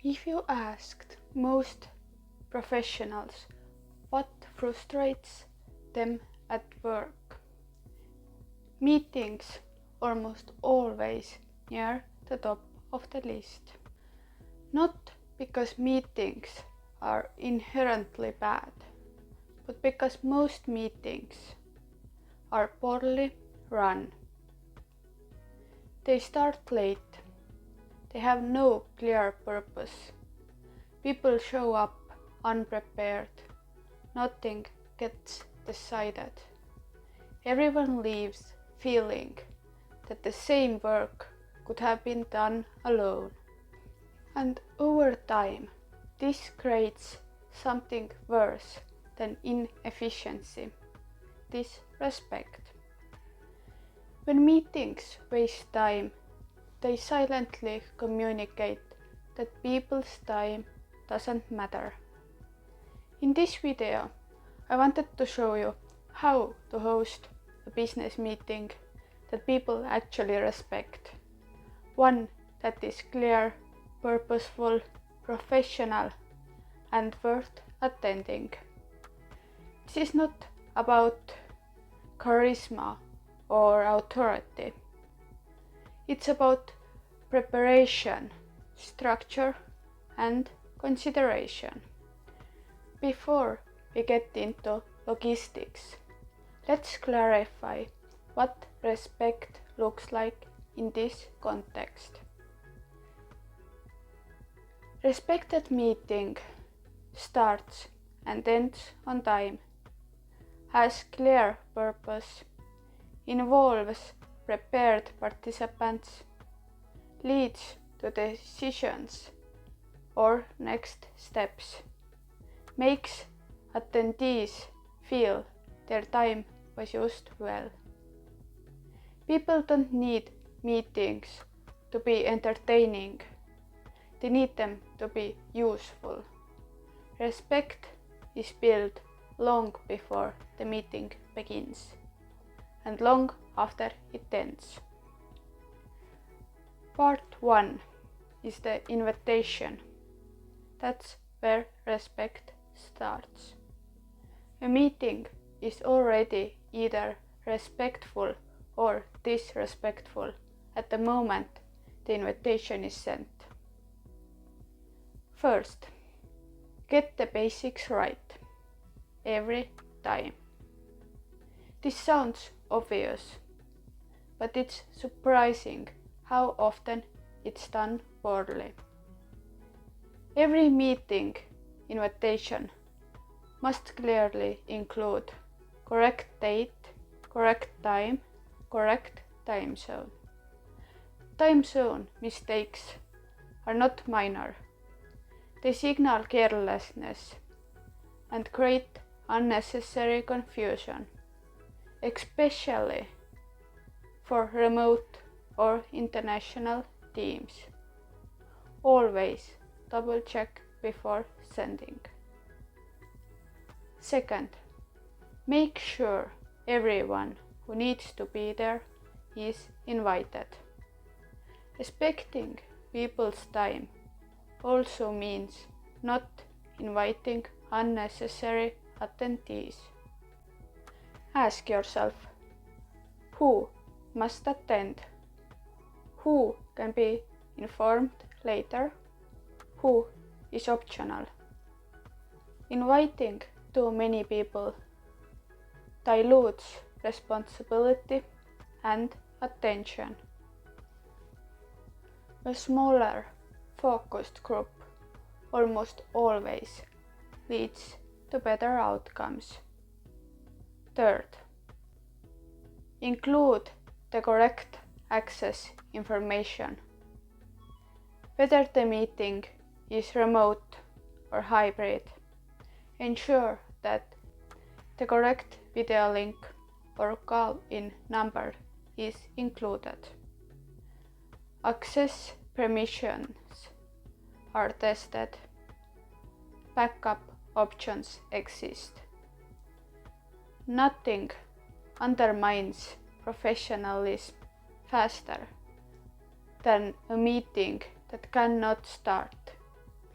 If you asked most professionals what frustrates them at work, meetings almost always near the top of the list. Not because meetings are inherently bad, but because most meetings are poorly run. They start late. They have no clear purpose. People show up unprepared. Nothing gets decided. Everyone leaves feeling that the same work could have been done alone. And over time, this creates something worse than inefficiency: disrespect. When meetings waste time, they silently communicate that people's time doesn't matter. In this video, I wanted to show you how to host a business meeting that people actually respect. One that is clear, purposeful, professional, and worth attending. This is not about charisma or authority. It's about preparation, structure, and consideration. Before we get into logistics, let's clarify what respect looks like in this context. Respected meeting starts and ends on time, has clear purpose, involves prepared participants, leads to decisions or next steps, makes attendees feel their time was used well. People don't need meetings to be entertaining. They need them to be useful. Respect is built long before the meeting begins and long after it ends. Part 1 is the invitation. That's where respect starts. A meeting is already either respectful or disrespectful at the moment the invitation is sent. First, get the basics right. Every time. This sounds obvious, but it's surprising how often it's done poorly. Every meeting invitation must clearly include correct date, correct time, correct time zone. Time zone mistakes are not minor. They signal carelessness and create unnecessary confusion, especially for remote or international teams. Always double check before sending. Second, make sure everyone who needs to be there is invited. Respecting people's time also means not inviting unnecessary attendees. Ask yourself, who must attend? Who can be informed later? Who is optional? Inviting too many people dilutes responsibility and attention. A smaller, focused group almost always leads to better outcomes. Third, include the correct access information. Whether the meeting is remote or hybrid, ensure that the correct video link or call-in number is included. Access permissions are tested. Backup options exist. Nothing undermines professionalism faster than a meeting that cannot start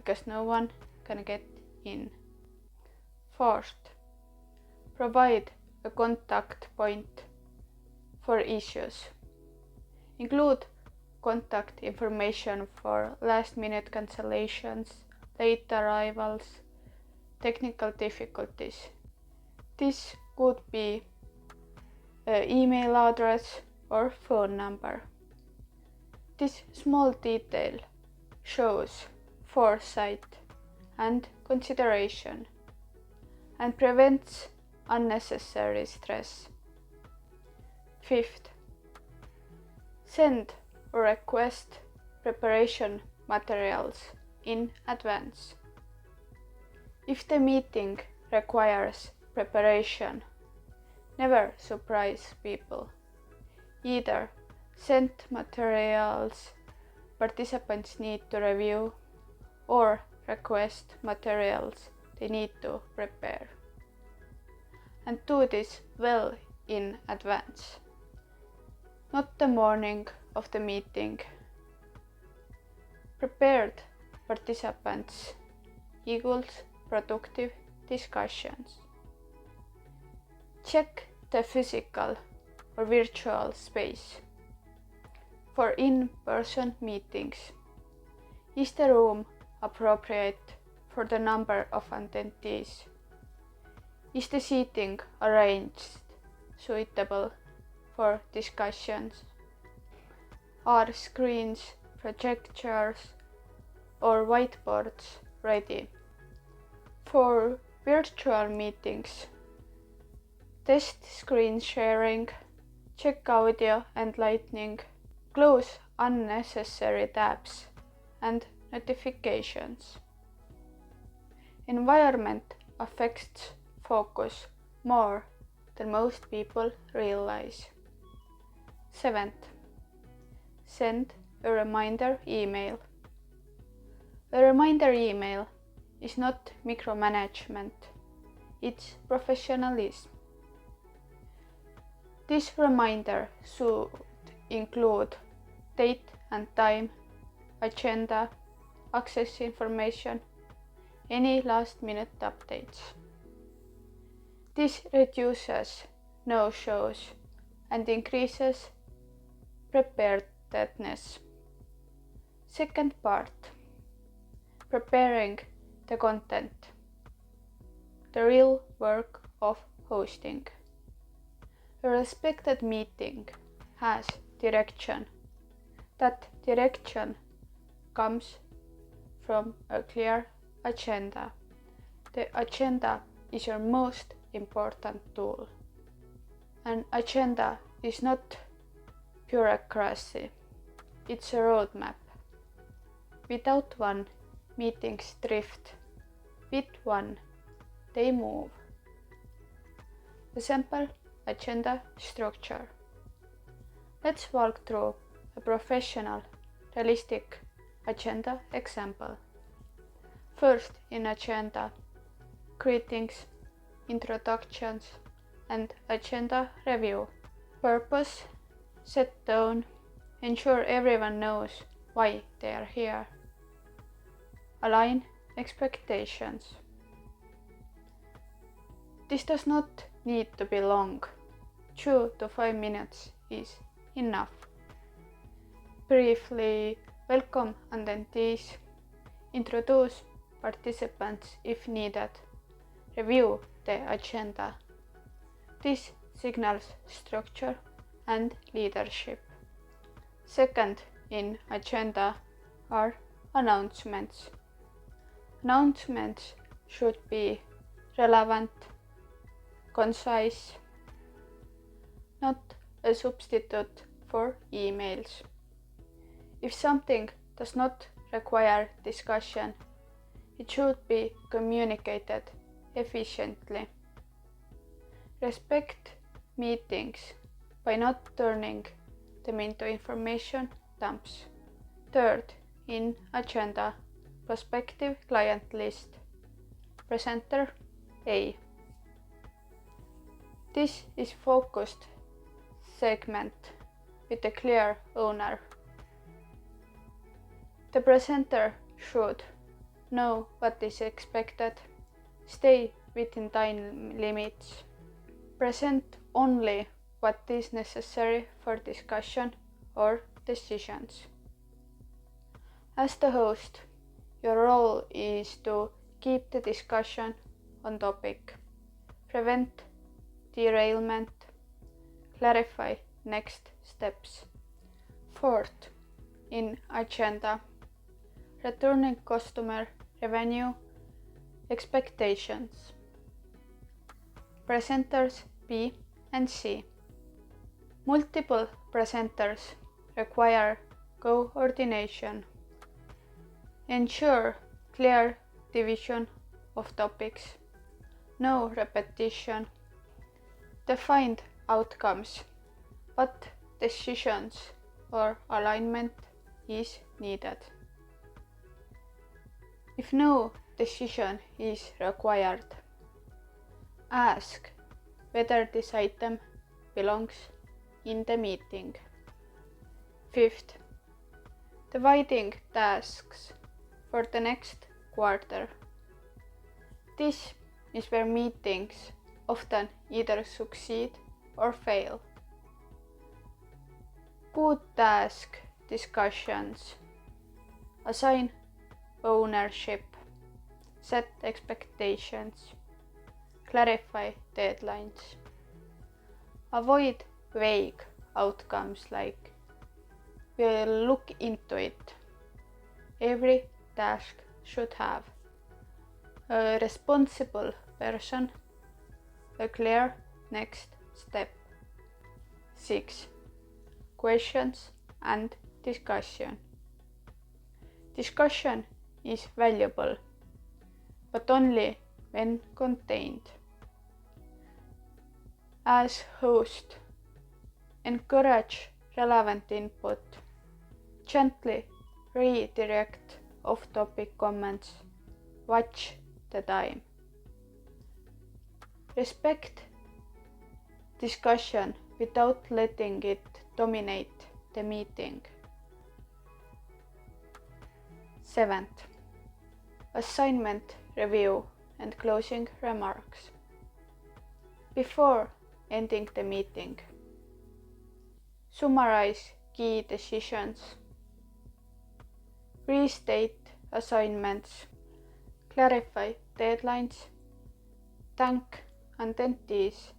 because no one can get in. Fourth, provide a contact point for issues. Include contact information for last-minute cancellations, late arrivals, technical difficulties. This could be an email address or phone number. This small detail shows foresight and consideration and prevents unnecessary stress. Fifth, send or request preparation materials in advance. If the meeting requires preparation, never surprise people. Either send materials participants need to review or request materials they need to prepare. And do this well in advance, not the morning of the meeting. Prepared participants equals productive discussions. Check the physical or virtual space. For in-person meetings, is the room appropriate for the number of attendees? Is the seating arranged suitable for discussions? Are screens, projectors, or whiteboards ready? For virtual meetings, test screen sharing, check audio and lighting, close unnecessary tabs and notifications. Environment affects focus more than most people realize. Seventh, send a reminder email. A reminder email is not micromanagement, it's professionalism. This reminder should include date and time, agenda, access information, any last-minute updates. This reduces no-shows and increases preparedness. Second part, preparing the content, the real work of hosting. A respected meeting has direction. That direction comes from a clear agenda. The agenda is your most important tool. An agenda is not bureaucracy, it's a roadmap. Without one, meetings drift. With one, they move. Example, agenda structure. Let's walk through a professional, realistic agenda example. First in agenda, greetings, introductions, and agenda review. Purpose, set tone, ensure everyone knows why they are here. Align expectations. This does not need to be long. 2 to 5 minutes is enough. Briefly welcome attendees, introduce participants if needed, review the agenda. This signals structure and leadership. Second in agenda are announcements. Announcements should be relevant, concise, not a substitute for emails. If something does not require discussion, it should be communicated efficiently. Respect meetings by not turning them into information dumps. Third in agenda, prospective client list. Presenter A. This is focused segment with a clear owner. The presenter should Know what is expected. Stay within time limits. Present only what is necessary for discussion or decisions. As the host, your role is to keep the discussion on topic, prevent derailment, clarify next steps. Fourth, in agenda, returning customer revenue expectations. Presenters B and C. Multiple presenters require coordination. Ensure clear division of topics. No repetition. Defined outcomes. What decisions or alignment is needed. If no decision is required, ask whether this item belongs in the meeting. Fifth, dividing tasks for the next quarter. This is where meetings often either succeed or fail. Good task discussions. Assign ownership. Set expectations. Clarify deadlines. Avoid vague outcomes like "we'll look into it." Every task should have a responsible person, a clear next step. 6. Questions and discussion. Discussion is valuable, but only when contained. As host, encourage relevant input. Gently redirect off-topic comments. Watch the time. Respect discussion without letting it dominate the meeting. 7th, assignment review and closing remarks. Before ending the meeting, summarize key decisions, restate assignments, clarify deadlines, thank attendees.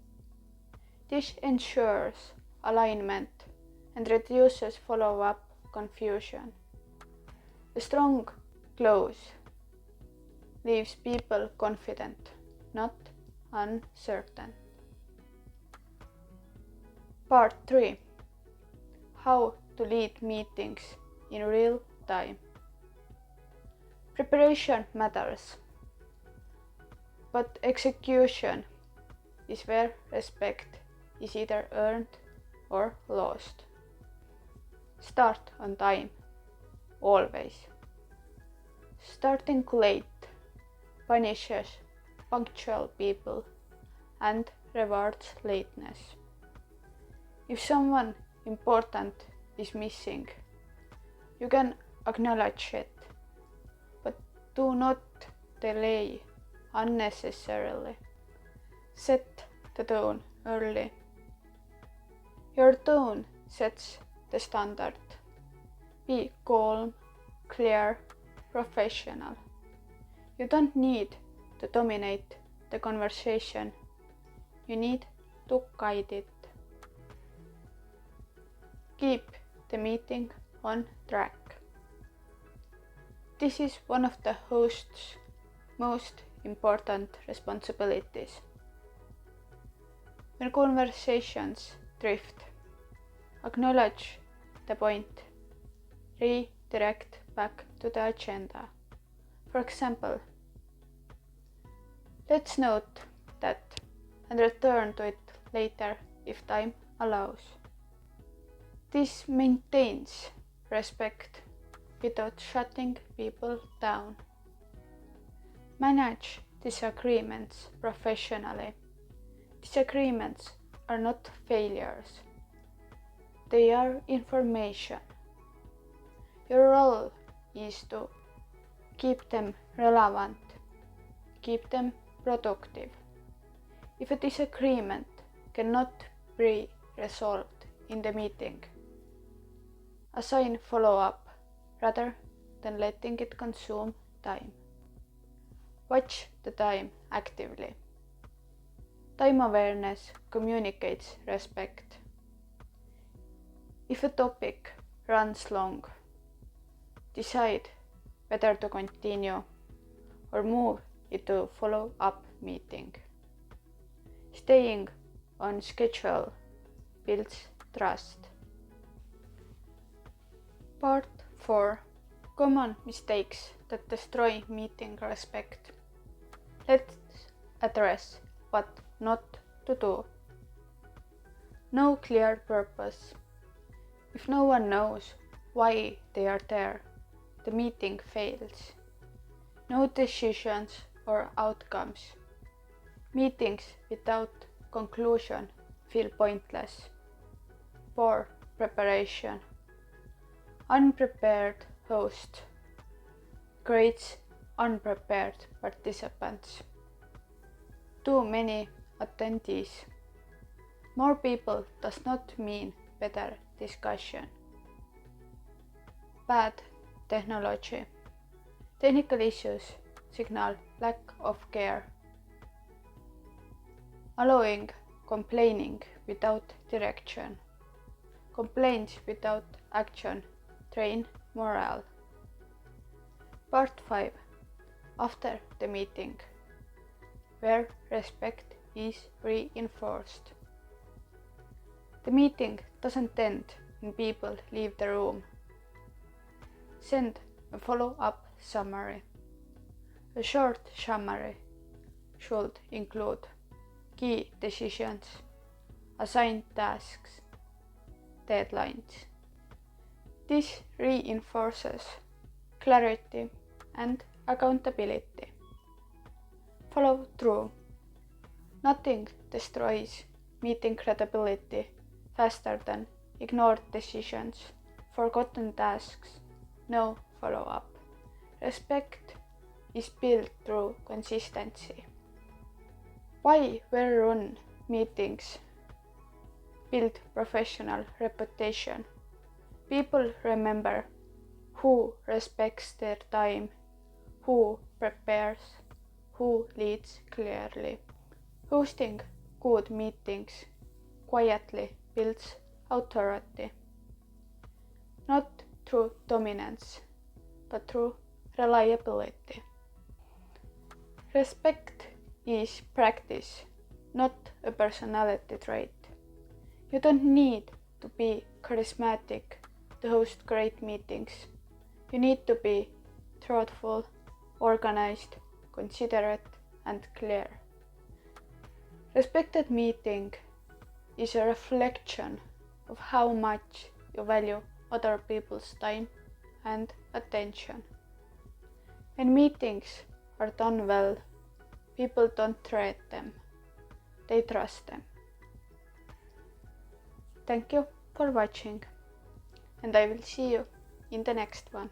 This ensures alignment and reduces follow-up confusion. A strong close leaves people confident, not uncertain. Part 3. How to lead meetings in real time. Preparation matters, but execution is where respect is either earned or lost. Start on time, always. Starting late punishes punctual people and rewards lateness. If someone important is missing, you can acknowledge it, but do not delay unnecessarily. Set the tone early. Your tone sets the standard. Be calm, clear, professional. You don't need to dominate the conversation. You need to guide it. Keep the meeting on track. This is one of the host's most important responsibilities. When conversations drift, acknowledge the point. Redirect back to the agenda. For example, let's note that and return to it later if time allows. This maintains respect without shutting people down. Manage disagreements professionally. Disagreements are not failures. They are information. Your role is to Keep them relevant. Keep them productive. If a disagreement cannot be resolved in the meeting, assign follow-up rather than letting it consume time. Watch the time actively. Time awareness communicates respect. If a topic runs long, decide whether to continue or move into a follow-up meeting. Staying on schedule builds trust. Part 4. Common mistakes that destroy meeting respect. Let's address what not to do. No clear purpose. If no one knows why they are there, the meeting fails. No decisions or outcomes. Meetings without conclusion feel pointless. Poor preparation. Unprepared host creates unprepared participants. Too many attendees. More people does not mean better discussion. Bad technology. Technical issues signal lack of care. Allowing complaining without direction. Complaints without action drain morale. Part 5. After the meeting, where respect is reinforced. The meeting doesn't end when people leave the room. Send a follow-up summary. A short summary should include key decisions, assigned tasks, deadlines. This reinforces clarity and accountability. Follow through. Nothing destroys meeting credibility faster than ignored decisions, forgotten tasks, no follow-up. Respect is built through consistency. Why well-run meetings build professional reputation? People remember who respects their time, who prepares, who leads clearly. Hosting good meetings quietly builds authority, not through dominance, but through reliability. Respect is practice, not a personality trait. You don't need to be charismatic to host great meetings. You need to be thoughtful, organized, considerate, and clear. Respected meeting is a reflection of how much you value other people's time and attention. When meetings are done well, people don't dread them, they trust them. Thank you for watching, and I will see you in the next one.